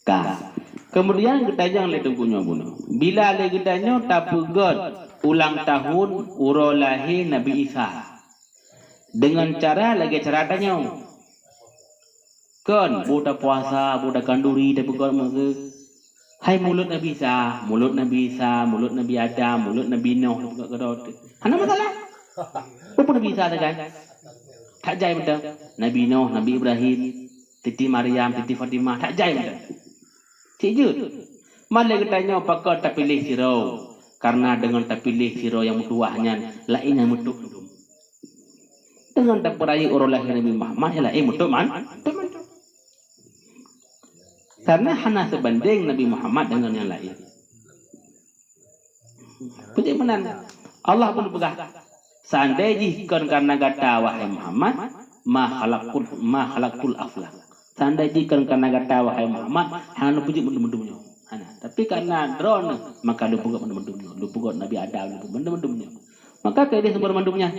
Kah. Kemudian kita le tunggunya bunuh. Bila le kitanya tapugot ulang tahun uro lahir Nabi Isa. Dengan cara lagi cara tanya. Kan budak puasa, budak kanduri tapugot maka hai mulut Nabi Isa, mulut Nabi Isa, mulut Nabi Adam, mulut Nabi Nuh tapugot kedot. Hana masalah. Apa Nabi Isa kan? Tak jai betul. Nabi Nuh, Nabi Ibrahim, Titi Maryam, Titi Fatimah tak jai betul. Sejut. Malah katanya pakar tak pilih siro. Karena dengan tak pilih siro yang mutuahnya lain yang mutuk. Dengan tak peraya orang lahir Nabi Muhammad yang lain mutuk man. Karena hanya sebanding Nabi Muhammad dengan yang lain. Puji menan. Allah pun pegah. Seandainya jika karena kata wahai Muhammad, ma khalaqul aflak. Seandainya jika karena kata wahai Muhammad, hanya puji mendem-mendemnya. Tapi karena drone, maka lu pugot mendem-mendemnya. Lu pugot Nabi Adam, lu mendem-mendemnya. Maka dia sumber mendemnya.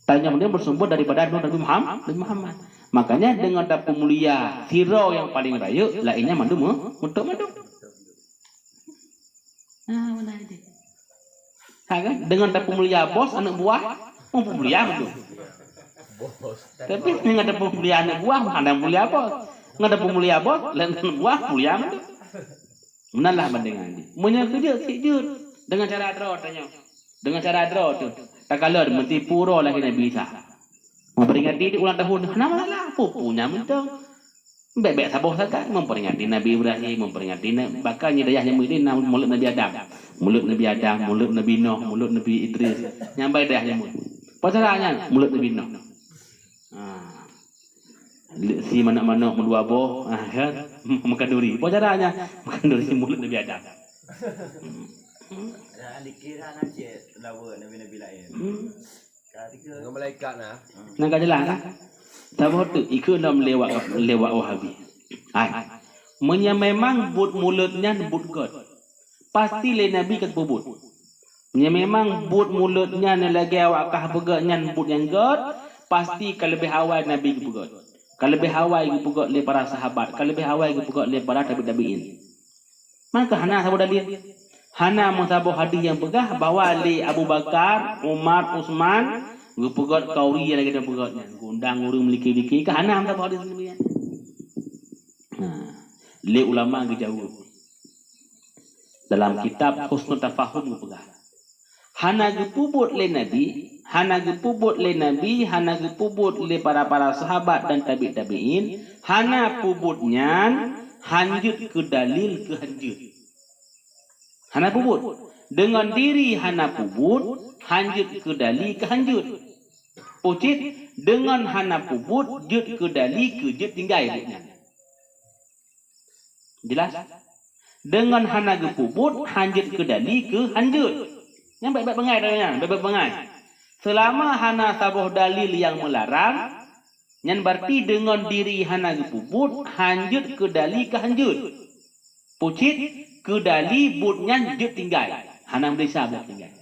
Tanya dia bersumber daripada Nabi Muhammad. Makanya dengan tak pemulia siro yang paling raya, lainnya mendem, mendem. Nah, mana aja. Kan? Dengan tak pemulia bos anak buah, mau pemulia betul. Tapi dengan ada pemulia anak buah, ada pemulia bos. Dengan ada pemulia bos, lain buah pemulia betul. Menalah bandingan dia. Menyakit sejut dengan cara draw tanya. Dengan cara draw tu. Tak kalah mentipu roh lagi Nabi Isa. Memperingati di ulang tahun. Nama lah pupunya betul. Bebek saboh saja memperingati Nabi Ibrahim, memperingati bakal nyidayahnya mulut Nabi Adam. Mulut Nabi Adam, mulut Nabi Nuh, mulut Nabi Idris. Nyampai dayahnya mulut. Pasalnya mulut Nabi Nuh. Si mana-mana mendua boh, kan? Makan duri. Pasalnya makan duri mulut Nabi Adam. Dikira aja lawa Nabi lain. Dengan malaikat nah. Nak jelas kan? Tahu tu ikut dalam lewat Wahabi. Ai. Memang but mulutnya but God. Pasti le Nabi kat bubut. Memang but mulutnya lagi awak kah begatnya but yang God, pasti kalebih awal Nabi ke begat. Kalebih awal ke begat le para sahabat, kalebih awal ke begat le para tabi'in. Maka hana sabu dalil. Hana musabuh hadis yang pegah bahawa le Abu Bakar, Umar, Utsman gupegot kauri lagi dah pegatnya. Gundang urang meliki-liki ke hana musabuh hadis ni. Le ulama gejauh. Dalam kitab Husnul Tafahum gupegah. Hana gepubut le Nabi, hana gepubut le Nabi, hana gepubut le para sahabat dan tabi'in, hana pubutnya hanjut ke dalil ke hanjut. Hana pubut. Dengan diri hana pubut, hanjut ke dali ke hanjut. Pucit, dengan hana pubut, jut ke dali ke jut tinggal. Jelas? Dengan hana ke pubut, hanjut ke dali ke hanjut. Yang baik-baik pengai tanya, baik-baik pengai. Selama hana sabuh dalil yang melarang, yang berarti dengan diri hana ke pubut, hanjut ke dali ke hanjut. Pucit, ke dali budnya jut tinggal. Hana desa buat tinggal.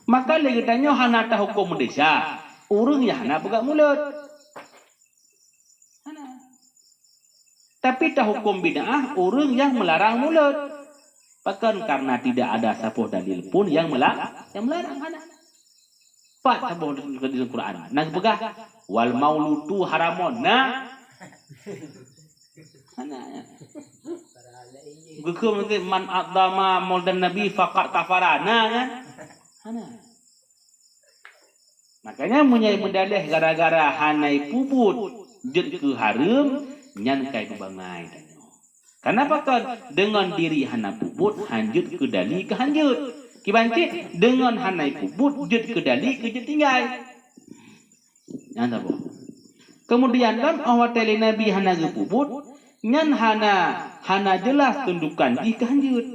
Maka lagi tanya hana tahu hukum desa. Urang ya hana pegang mulut. Hana. Tapi tahu hukum bid'ah urang yang melarang mulut. Bahkan karena tidak ada sapuh dalil pun yang melarang hana. Pak sapuh di Al-Quran. Nak pegang wal maulutu haramun. Nah. Hana. Gukum nanti man adzama maulidan Nabi faqat kafara. Nah kan? Hana. Makanya menyai mendalih gara-gara hanai pubut jut ke haram nyan kai bangai tanya. Kenapa kan dengan diri hana pubut hanjut ke dali ke hanjut. Kibancit dengan hanai pubut jut ke dali ke jut tinggal. Yang tahu. Kemudian kan awat tele Nabi hana ke pubut nyan hana jelas tundukan di kehanjut.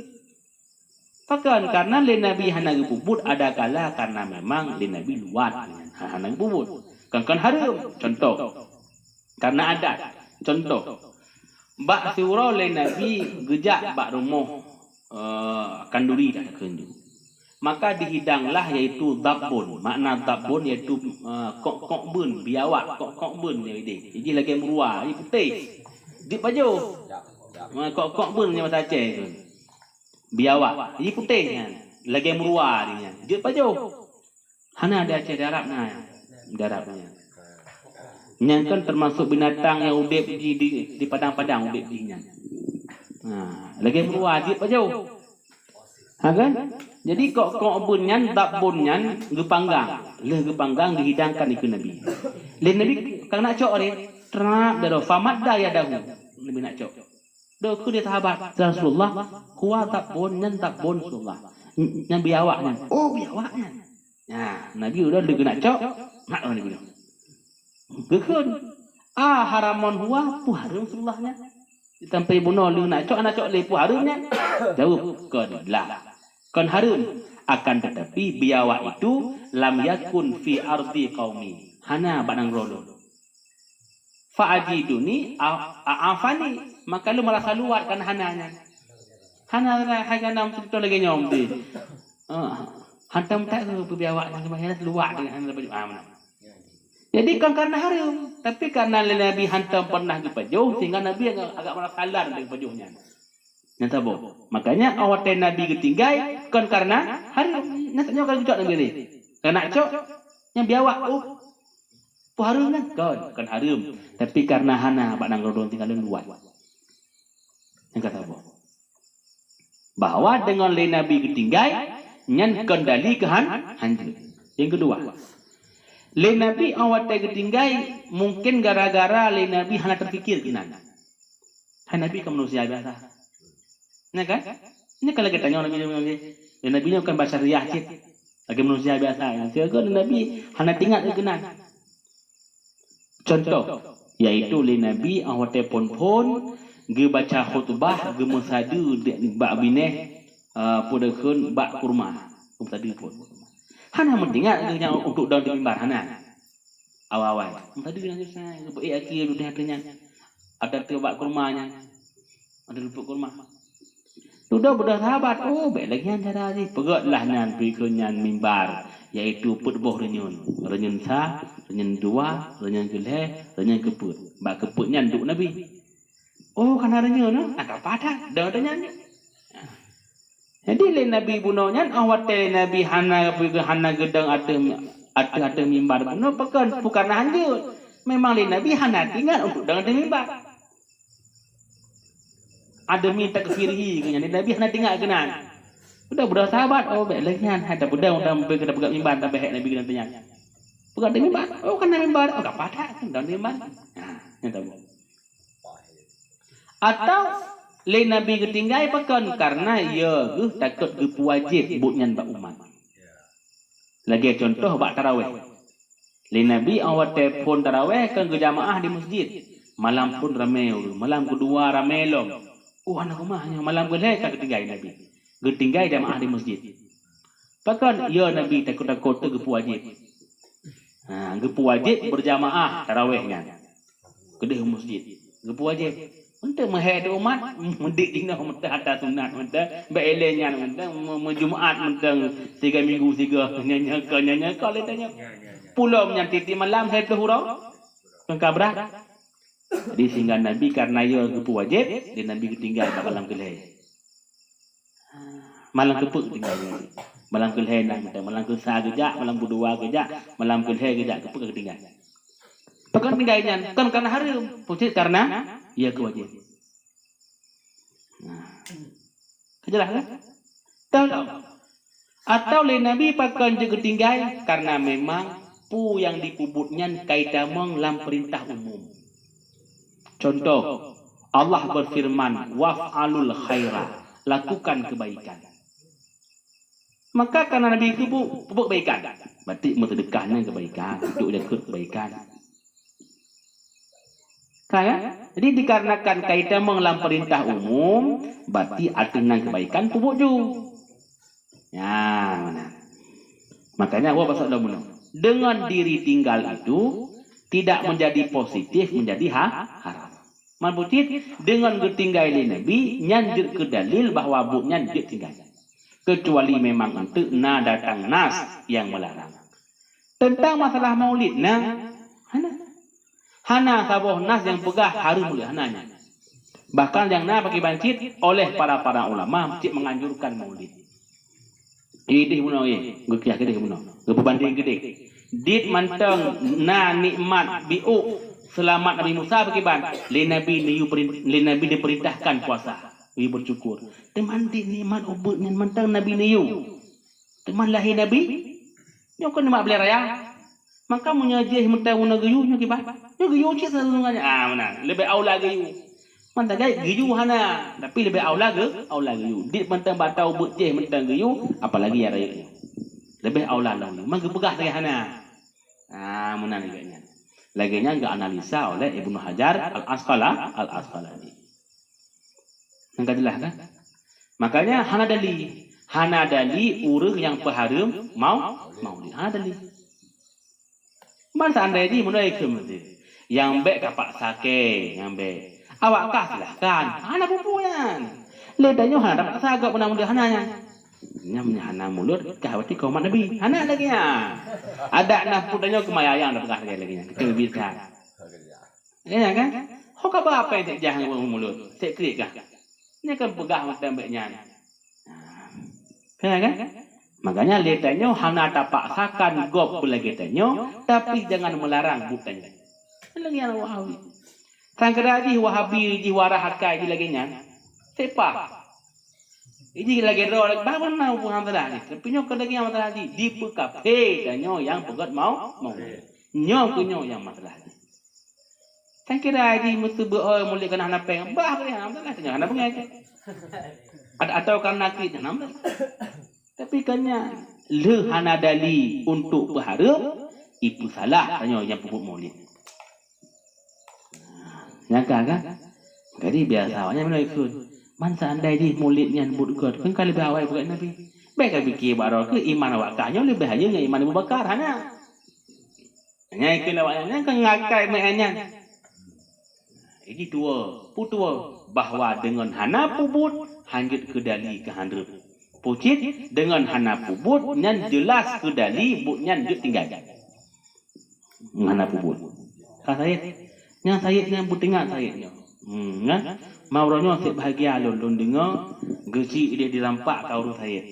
Bahkan karena le Nabi hana pubut ada kala karena memang le Nabi luat hana pubut. Kan haram contoh. Karena ada contoh. Bak surau le Nabi gejak bak rumah kanduri dah kenju. Maka dihidanglah yaitu dabbun. Makna dabbun iaitu kok bun biawak kok bun ni dia. Jadi lagi merua, ini putih. Di baju. Kok pun punya masa Aceh tu. Biawak. Ini putihnya. Lagi meruah dia. Dia pajo. Hana ada Aceh darab nah. Darabnya. Yang kan termasuk binatang yang udip di padang-padang udip dinya. Lagi meruah dia pajo. Kan? Jadi kok bunyan tak bunyan gepanggang. Leh gepanggang dihidangkan ikut Nabi. Lain Nabi kalau nak cok ni terang dah famat dah ya dahu. Nabi nak cok. Dah ke dia sahabat Rasulullah, huwa tak bunyan tak bun Rasulullah. Yang biawaknya. Oh biawaknya. Nabi udah nak cok. Nak Nabi dah. Gekun. Haramon huwa pu harum Rasulullahnya. Sampai bunuh lu nak cok le pu harumnya. Jawab kon lah. Kon harum akan tetapi biawak itu lam yakun fi ardi qaumi. Hana badang rolo. Fa'ajiduni afani maka lu merasa luar kan hananya. Hana hanya cerita lagi nyom di. Hantam tak ke biawak yang bahaya luar dengan baju aman. Jadi kan karena harum, tapi karena Nabi hantam pernah ke pajuh sehingga Nabi agak merasa halar dengan pajuhnya. Nyata boh. Makanya awat Nabi ketinggai kan karena harum. Nyatanya kalau cok Nabi ni. Karena cok yang biawak pu harum kan harum. Tapi karena hana bak nang rodon tinggal luar. Yang kata boh. Bahwa dengan le Nabi ketinggai nyan kendali ke hanjur. Yang kedua. Le Nabi awat ketinggai mungkin gara-gara le Nabi hana terfikir kinan. Nabi kan manusia biasa. Nah kan? Ini kalau kita tanya Nabi ni bukan bahasa riah cik. Lagi manusia biasa. Sehingga Nabi hanya tinggal kegenan. Contoh, yaitu Nabi awate pon ge baca khutbah ge mesadu bak bineh pudekun bak kurma. Tadi pun. Hana mendengar ge untuk daun di mimbar hana. Awal-awal. Tadi dengan saya akhir dunia tanya. Ada tu bak kurmanya. Ada lupuk kurma. Sudah bersahabat. Baik lagi yang cara ni. Pegatlah nan berikutnya mimbar. Iaitu putboh renyun. Renyun sah, renyun dua, renyun geleh, renyun keput. Bak keputnya duk Nabi. Karena renyun. Agak padat. Dah nyanyi. Jadi lain Nabi bunuhnya. Awat Nabi hana gedang atau mimbar bunuh. Bukan hanjur. Memang lain Nabi hana tinggal untuk dengan mimbar. Ada minta kefirhi kenyang Nabi hana tinggal kenan. Sudah bersahabat. Baik lagi ada budak kena pegang mimbar tak baik Nabi kena tanya. Pegang mimbar. Kena mimbar. Enggak padah dalam mimbar. Yang tahu. Atau lain Nabi ketinggai pekan karena ya takut gepu wajib buknyan bak umat. Lagi contoh bak tarawih. Lain Nabi awat telefon tarawih kan ke jamaah di masjid. Malam pun ramai. Malam kedua ramai long. Anak rumahnya malam gelai tak ketinggai Nabi. Ketinggai jamaah di masjid. Bahkan ya Nabi takut-takut gepu wajib. Gepu wajib berjamaah tarawihnya. Kedih masjid. Gepu wajib. Untuk menghadap umat, mendik dina mentah atas sunat mentah, beelenya mentah, menjumaat mentah 3 minggu 3 nyanyi kalau tanya. Pulau menyantiti malam saya tu hurau. Pengkabrak. Jadi sehingga Nabi karena ia gepu wajib, dia Nabi ketinggal malam kelih. Malam kepuk tinggal Nabi. Malam kelih nak mentah, malam kesah kejak, malam kedua kejak, malam kelih kejak kepuk ketinggal. Pekan tinggalnya kan karena harum, pucit karena ia kewajib. Jelas kan? Tahu tak? Atau lain Nabi pakai juga tinggal karena memang pu yang dipubutnya kaitamong lam perintah umum. Contoh, Allah berfirman, waf'alul khaira, lakukan kebaikan. Maka karena Nabi itu pupuk kebaikan, berarti mentedekahnya kebaikan, untuk dekat kebaikan. Kaya? Jadi dikarenakan kaitan mengelam perintah umum, berarti artinya kebaikan pupuk ju. Ya, mana? Makanya Allah pasal dah dengan diri tinggal itu tidak menjadi positif, menjadi haram. Maksudnya dengan ketinggal Nabi nyanjur ke dalil bahwa bu nyanjur tinggal. Kecuali memang untuk datang nas yang melarang. Tentang masalah maulid, hana saboh nas yang pegah harum oleh hananya. Bahkan yang na bagi bancit oleh para ulama cik menganjurkan maulid. Idih buno gekiah gede buno. Berbanding gede. Dit manteng na nikmat biu selamat Nabi Musa bagi ban. Le Nabi diperintahkan puasa. Wi bersyukur. Teman di nikmat ubud yang manteng Nabi niu. Teman lahir Nabi. Nyo kan mak beli raya. Maka menyajih mentang una geyu nyo kibat. Nyo geyu cik sesungguhnya. Mana? Lebih aula geyu. Mantang gay geyu hana. Tapi lebih aula geyu. Dit mantang batau ubud je mantang geyu, apalagi ya raya. Lebih aula lalu. Mangga begah saya hana. Mana lagi laginya enggak analisa oleh Ibnu Hajar Al-Asqalani. Enggak jelas kan? Makanya hana dali urang yang peharum maulid. Hana dali. Man seandainya mulai kemudian yang baik kapak sake, yang baik. Awak kah silahkan. Hana pupuyan. Ledanya hana dapat sagak pernah mudah hananya. Nyamnya hana mulut kahwati kaumat Nabi. Hana lagi ya. Ada nak pudanya kemayang dah pegah lagi nya. Kita bisa. Ya kan? Hok apa yang jangan mulut. Sek krik kah? Ini kan pegah tembaknya. Ya kan? Makanya letanya hana tak paksakan gop lagi tanyo, tapi jangan melarang bukanya. Lagi yang Wahabi. Sangkaraji Wahabi di warahakai di lagi nya. Sepa. Ini lagi roh bangun mau pulang tadi. Tapi nyo lagi yang masalah di pekape dan nyo yang pegat mau. Nyo kunyo yang masalah. Sangkaraji mesti beoi mulai kena anak peng. Bah boleh masalah tanya anak pengen. Atau karena kita nampak. Tapi kannya lehana dali untuk berharap itu salah tanya yang pupuk maulid. Nyangka kan? Jadi biasa awalnya mana ikut. Man seandai di maulidnya nyebut God kan kali lebih awal bukan Nabi. Baik fikir baru ke iman awak kahnya lebih hanya iman Abu Bakar hana. Hanya ikut awaknya kan ngakai mainnya. Ini putua bahwa dengan hana pubut hanjut ke dali ke handrup. Pucit dengan hana pubut nyan jelas ke dali but nyan juk tinggal. Hana pubut. Kah saya yang butingat saya. Kan? Mauronyo sik bahagia lon dengar gaji dia dirampak ka urus saya.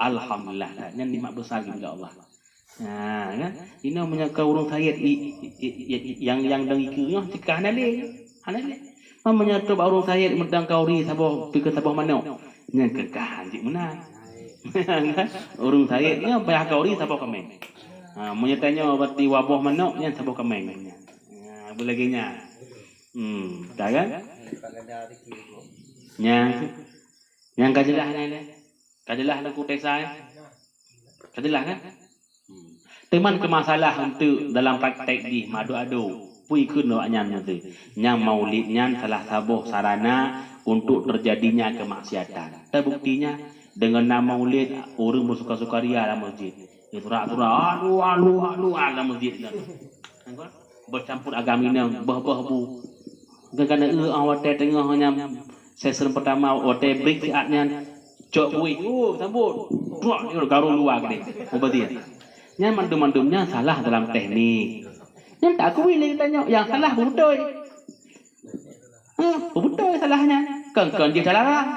Alhamdulillah. Nyan nikmat besar kepada Allah. Kan? Ini menyaka urus saya yang dang ikeunya cikah nale. Hanale. Mamanya tu urus saya medang kauri sabah pikir sabah mana. Nyan kekah anjik menang. Urung saya nya bayar kauri sabah kemen. Menyatanya berarti wabah mana nyan sabah kemen. Belaginya. Dah kan? Yang kajelah ni. Kajelah lagu tesai. Kajelah kan? Teman ke masalah untuk dalam praktek di madu-adu. Pui kun awaknya tu. Yang maulidnya salah sabuh sarana untuk terjadinya kemaksiatan. Terbuktinya dengan nama maulid orang bersuka-sukaria dalam masjid. Tura-tura alu dalam masjid. Bercampur agama ini bah-bu. Kerana awak tengah hanya sesi pertama awak break saatnya cok bui. Sambut. Buat garu luar gini. Berarti. Yang mandum-mandumnya salah dalam teknik. Yang tak akui lagi tanya yang salah betul. Betul salahnya. Kan dia terlarang.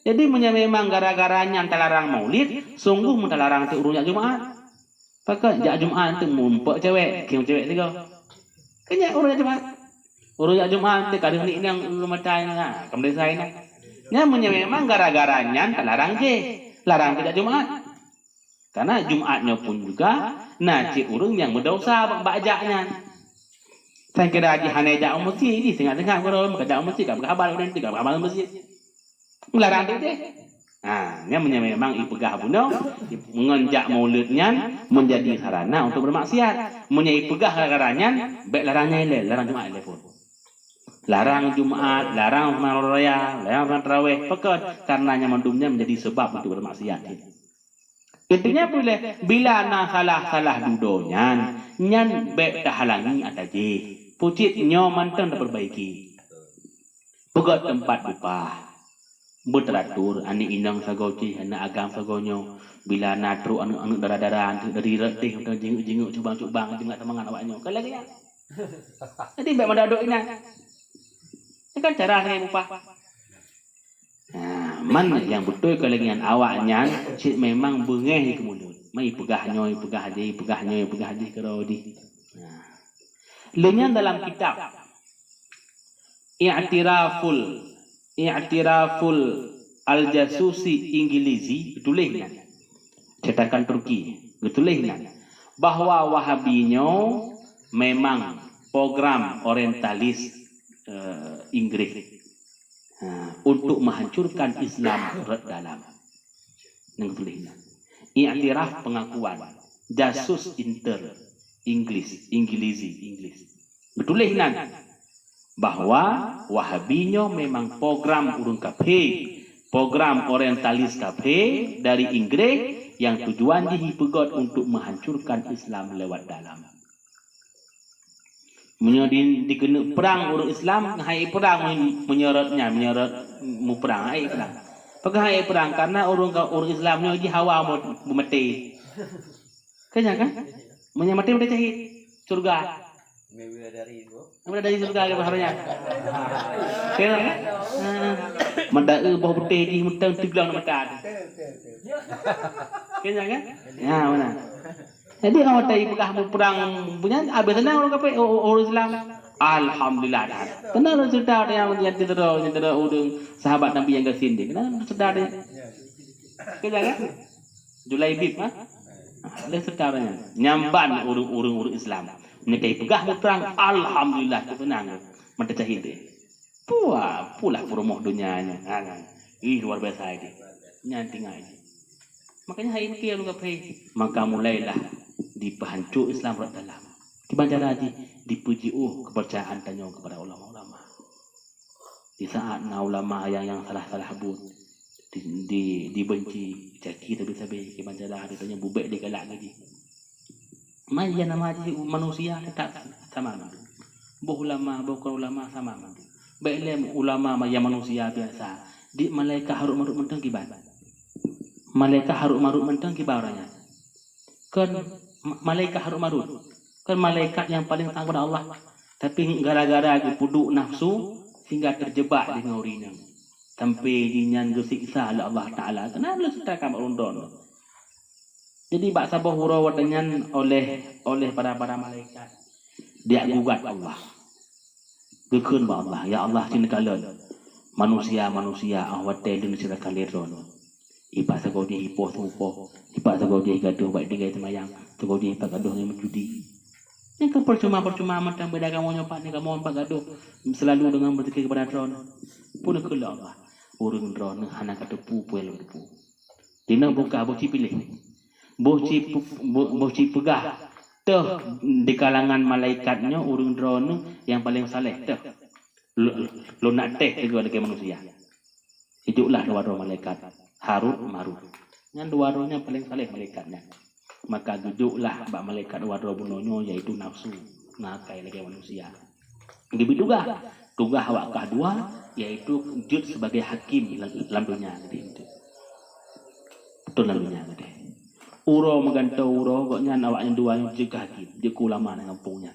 Jadi memang gara-garanya terlarang maulid, sungguh terlarang tu urusnya Jumaat. Pakai jak Jumaat tu mumpuk cewek, kiam cewek tiga. Kenya urusnya Jumaat. Urusnya Jumaat tu kadang ni yang rumah tanya, kemudian saya nak. Nya memang gara-garanya terlarang je, larang tidak Jumaat. Karena Jumaatnya pun juga najis urang yang berdosa bajaknya. Saya kira di hanejak masjid di tengah-tengah orang berjak masjid kan berkabar dan tidak berkabar masjid. Melarang dia. Nya memang ipegah buno mengenjak maulidnya menjadi sarana untuk bermaksiat. Menyai pegah gara-garanya baik larangnya larang Jumaat pun. Larang Jumaat, larang malam raya, larang tarawih pekat karenanya mandumnya menjadi sebab untuk bermaksiat. Intinya boleh bila na salah dudonya nyan baik tahalangi ataje. Pucit nyo mantan diperbaiki. Pegat tempat upah. Berteratur ani inang sagoci ana agam sagonyo bila natru anu darah-darah dari retih jenguk-jenguk cubang-cubang jengak temangan awaknyo. Kan lagi ya. Jadi baik mandadok ina. Ini kan cara saya bupa. Mana yang betul kelengian awaknya cik memang bengeh ke mulut. Mai pegah nyoy pegah je kerau di. Lenyan dalam kitab I'tiraful Al-Jasusi Ingilizi tulisnya cetakan Turki tulisnya bahwa Wahabinyo memang program orientalis Inggris untuk menghancurkan Islam dalam yang tulisnya i'tiraf pengakuan jasus Ingilizi betulisnya bahwa Wahabinyo memang program urung kafe, program orientalis kafe dari Inggris yang tujuan dihipegot untuk menghancurkan Islam lewat dalam. Dikena perang urung Islam, hai perang menyerot mu perang, hai perang. Pakai hai perang karena urung Islamnya lagi hawa mau mati. Kanya kan? Menyamati udah cahit surga. Mana dari surga ke baharnya? Kena kan? Mendai bau putih di mentang tiglang mata. Kena kan? Ya mana? Jadi awak tadi pegah perang punya habis senang orang kape orang Islam. Alhamdulillah dah. Kenal cerita yang tidak urung sahabat Nabi yang kesini. Kenal cerita dia? Kena kan? Julai bib ah. Lihat ceritanya. Nyamban urung Islam. Menyertai pegah perang, alhamdulillah kemenangan. Mata cahit dia. Pula promoh dunianya. Luar biasa ini. Nyanting aja. Makanya hari ini kita lu maka mulailah dipahancur Islam rat dalam. Dibaca lagi, dipuji kepercayaan tanya kepada ulama-ulama. Di saat ulama yang salah-salah habut dibenci, caci tapi dibaca lah ditanya bubek dia galak lagi. Maya nama manusia tetap sama mandu. Buh ulama sama mandu. Baiklah ulama maya manusia biasa. Di malaikat haruk maruk mentang kibat. Malaikat haruk maruk mentang kibaranya. Kan malaikat haruk maruk. Kan malaikat yang paling takut kepada Allah. Tapi gara-gara puduk nafsu sehingga terjebak dengan urina. Sampai dinyan gesiksa oleh Allah Taala. Kenapa lu ceritakan undon? Jadi bak sabah hurau dengan oleh para malaikat dia gugat Allah. Gekun ba Allah, ya Allah sini kalian manusia awat telin sira kaliron. Ipa sagau dia hipo supo, ipa sagau dia gaduh baik dia semayang, sagau dia ipa gaduh dengan menjudi. Ini kan percuma macam beda kamu nyopak ni kamu empat gaduh selalu dengan berzikir kepada Tuhan. Pun kula Allah. Urung dron hana katepu puel tepu. Dina buka boci pilih. Boci pegah tuh di kalangan malaikatnya urung drone yang paling saleh tuh lo nak teh juga dengan manusia hiduplah dua malaikat Harut Marut yang dua rohnya paling saleh malaikatnya maka duduklah bak malaikat dua bunonyo yaitu nafsu nakai lagi manusia begitu juga tugas awak kedua yaitu jud sebagai hakim dalam dunia gitu betul dalam dunia gitu. Uro megantau uro goknya awaknya dua yang juga hakim dia ulama dengan kampungnya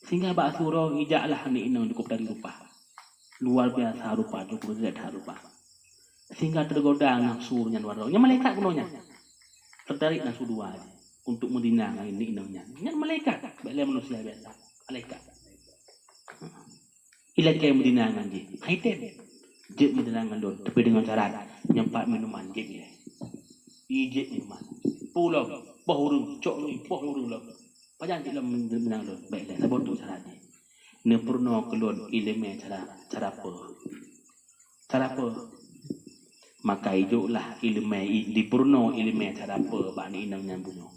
sehingga bak suro ijaklah ni inang cukup dari rupa luar biasa rupa cukup tidak rupa sehingga tergoda nafsu nya luar yang malaikat punonya tertarik nafsu dua untuk mendinang ini inangnya yang malaikat baiklah manusia biasa malaikat ilah kayak mendinangan dia item je mendinangan don tapi dengan cara nyempat minuman je dia ije minuman pulau bahurung cok lu bahurung lo pajan kita menang lo baiklah sabot tu caranya ne purno kelon ilmu cara apa maka hiduplah ilmu di purno ilmu cara apa bani inang nyambuno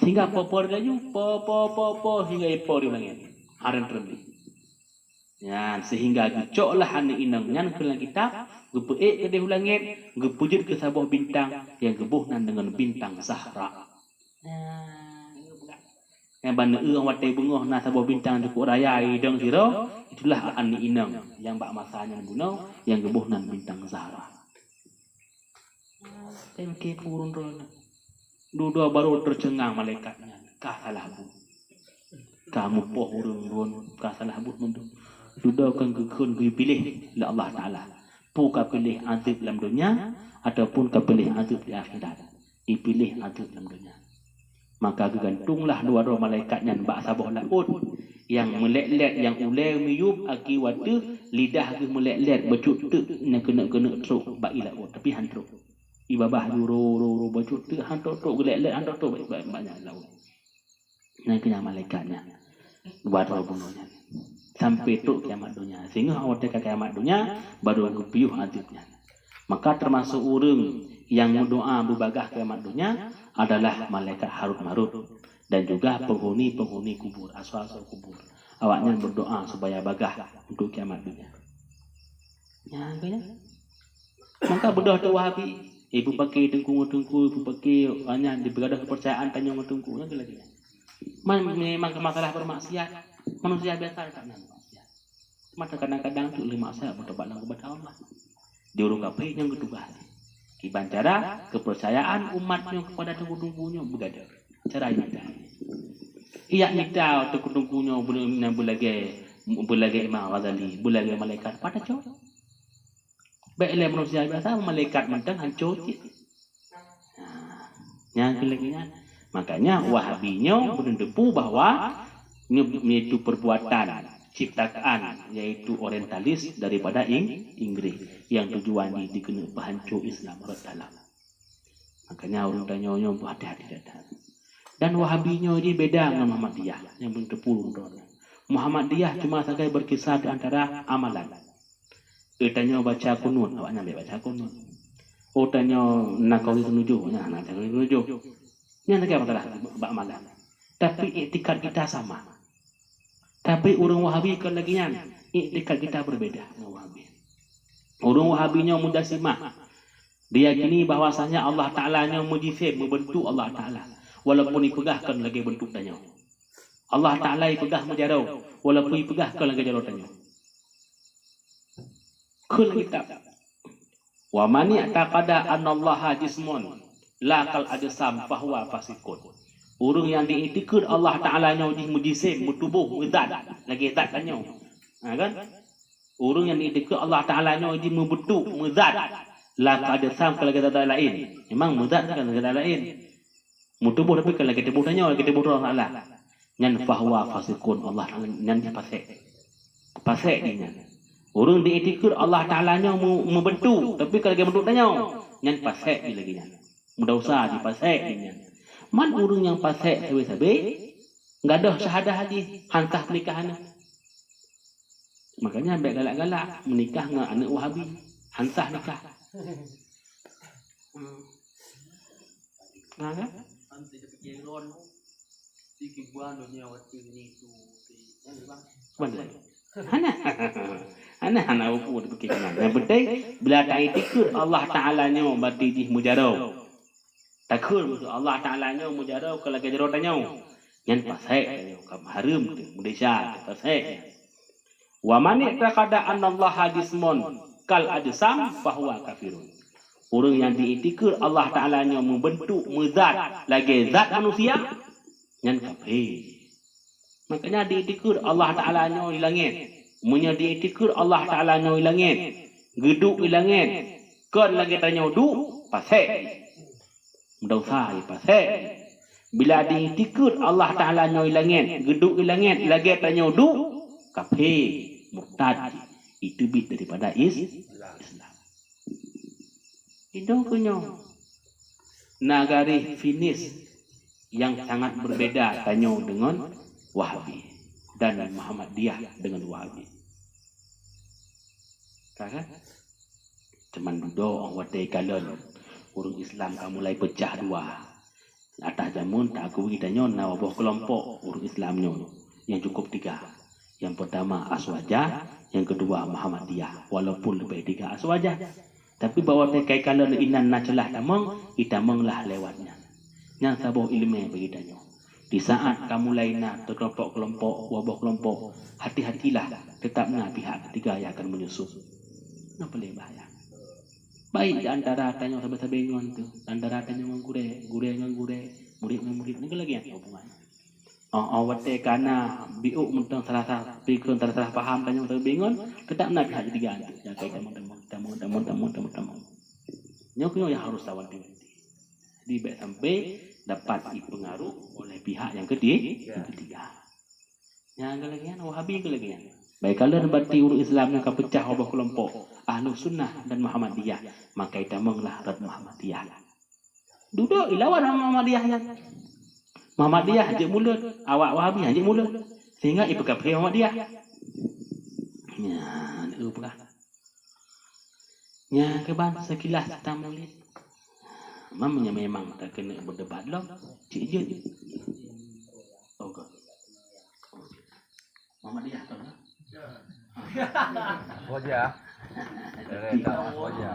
sehingga popor laju po hingga ipor di langit haran terbi ya sehingga coklah ani inang nyan ke kitab gepeek ke di langit gepujud ke sebuah bintang yang gebuhnan dengan bintang Zahra yang bana watai bungoh na sebuah bintang cukup raya idang siro itulah ani inang yang bak masanya buno yang gebuhnan bintang Zahra ke purun rona dua baru tercengang malaikatnya kah salah bu kamu poh urung ron kah salah bu mendu Dudakan kekun pilih oleh Allah Ta'ala. Bukan pilih azab dalam dunia ataupun kau pilih azab di akhirat. Dipilih azab dalam dunia. Maka gantunglah dua-dua malaikat yang ba'sabah laut. Yang melek-lek, yang ulai miyub aki wata, lidah ke melek-lek bercutuk nak kena truk ba'i laut. Tapi hantruk. Ibabah ro bercutuk hantruk gelek-lek hantruk banyak laut. Yang kena malaikatnya. Dua-dua bunuhnya. Sampai tu kiamat dunia. Sehingga awal dekat kiamat dunia baru kepiuh azabnya. Maka termasuk orang yang berdoa berbagah kiamat dunia adalah malaikat Harut Marut dan juga penghuni kubur, asal-asal kubur. Awaknya berdoa supaya bagah untuk kiamat dunia. Ya, kan? Maka berdoa tu Wahabi, ibu pakai tengku, ibu pakai banyak diberi kepercayaan tanya tengku lagi. Memang masalah bermaksiat. Manusia biasa tak nak maksiat. Maka kadang-kadang tu lima maksiat bertobat kepada Allah. Diurung kapai yang kedua. Iban cara kepercayaan umatnya kepada tengku-tengkunya berbeza. Cara ini dah. Ia minta tengku-tengkunya berlagi Imam Ghazali, berlagi malaikat pada cok. Baiklah manusia biasa malaikat mentang hancur. Yang kelebihan. Makanya Wahabinya mendepu bahwa itu perbuatan ciptaan yaitu orientalis daripada Inggris yang tujuan dikena berhancur Islam dalam. Makanya orang tanya-tanya hati-hati datang. Dan Wahabinya ini beda dengan Muhammadiyah yang mendepu Muhammadiyah cuma saja berkisar di antara amalan. Tanya baca kunut, awaknya baca kunut. Tanya nak kau menuju, nak kau menuju. Ini nak masalah amalan. Tapi iktikad kita sama. Tapi orang Wahabi kan lagi yang iktikad kita berbeda dengan Wahabi. Orang Wahabinya Mujassimah. Dia kini bahwasanya Allah Ta'ala-nya mujisim, membentuk Allah Ta'ala. Walaupun dipegahkan lagi bentuk tanya. Allah Ta'ala dipegah menjarau. Walaupun dipegahkan lagi jarau tanya. Kul kitab. Wa mani taqada anallaha jismun la kal ajsam fahuwa fasikun. Orang yang diiktikad Allah Ta'ala-nya mujisim, bertubuh, zat. Lagi zat tanya. Kan? Orang yang diiktikad Allah Ta'ala-nya membentuk, zat. La kal ajsam kalau kata lain. Memang zat kan kata lain. Mutubuh tapi kalau kita tubuh tanya, kita tubuh Allah Ta'ala. Nyan fahuwa fasikun. Allah Ta'ala nyan dia pasek. Pasek dia nyan. Orang diiktikad Allah Ta'ala-nya membentuk. Tapi kalau dia bentuk tanya, nyan pasek dia lagi nyan. Mudah usah dipasek dia nyan. Man orang yang pasek sabi-sabi, enggak ada syahadah lagi, hantah pernikahan. Makanya ambil galak-galak menikah dengan anak Wahabi, hantah nikah. Nah kan? Anak aku berfikirkan. Yang penting bila tak ikut Allah Ta'ala-nya berarti di mujarab. Takut Allah Ta'ala-nya mujarab kalau kejarau tanya. Yang pasai kam harum tu mudisya pasai. Wa man taqada anallaha jismun kal ajsam fahuwa kafirun. Orang yang diiktikad Allah Ta'ala-nya membentuk zat lagi zat manusia yang kafir. Makanya diiktikad Allah Ta'ala-nya di langit. Munya diiktikad Allah Ta'ala-nya di langit. Geduk di langit. Kan lagi tanya duk pasai. Dosa pasai. Bila diiktikad Allah Ta'ala-nya di langit, geduk di langit lagi tanya duk kafir, murtad. Itu bit daripada Islam. Itu punya nagari finish yang sangat berbeda tanya dengan Wahabi dan Muhammadiyah dengan Wahabi. Kan? Cuman duduk orang watai kalon. Orang Islam dah mulai pecah dua. Atas jamun tak aku tanya nawabah kelompok orang Islamnya yang cukup tiga. Yang pertama Aswajah, yang kedua Muhammadiyah. Walaupun lebih tiga Aswajah. Tapi bahawa tekai kalon inan nacelah tamang, itamanglah lewatnya. Yang sabuh ilmu bagi tanya. Di saat kamu lainnya terkelompok-kelompok, wabah kelompok, hati-hatilah tetapnya pihak ketiga yang akan menyusup. Kenapa boleh bahaya? Baik di antara tanya sahabat-sahabat tu, antara tanya dengan gure dengan gure, murid dengan murid, ni lagi yang hubungannya. awat kana biuk mentang salah pikun salah paham tanya mentang bingung tetap nak pihak ketiga tu yang kait tamu nyok yang harus awal di baik sampai dapat dipengaruh oleh pihak yang ketiga yang kelegian Wahabi kelegian baik kalau berarti urut Islam yang kepecah obah kelompok Ahlus Sunnah dan Muhammadiyah maka kita mengelah Muhammadiyah duduk ilawan Muhammadiyah yang Muhammadiyah hajik mulut, awak Wahabi hajik mulut. Sehingga ibu kapri Muhammadiyah. Ya, itu pula. Ya, keban sekilas kita melihat. Mamanya memang tak kena berdebat lah. Cik je. Oh, God. Muhammadiyah tahu tak? Wajah. Wajah.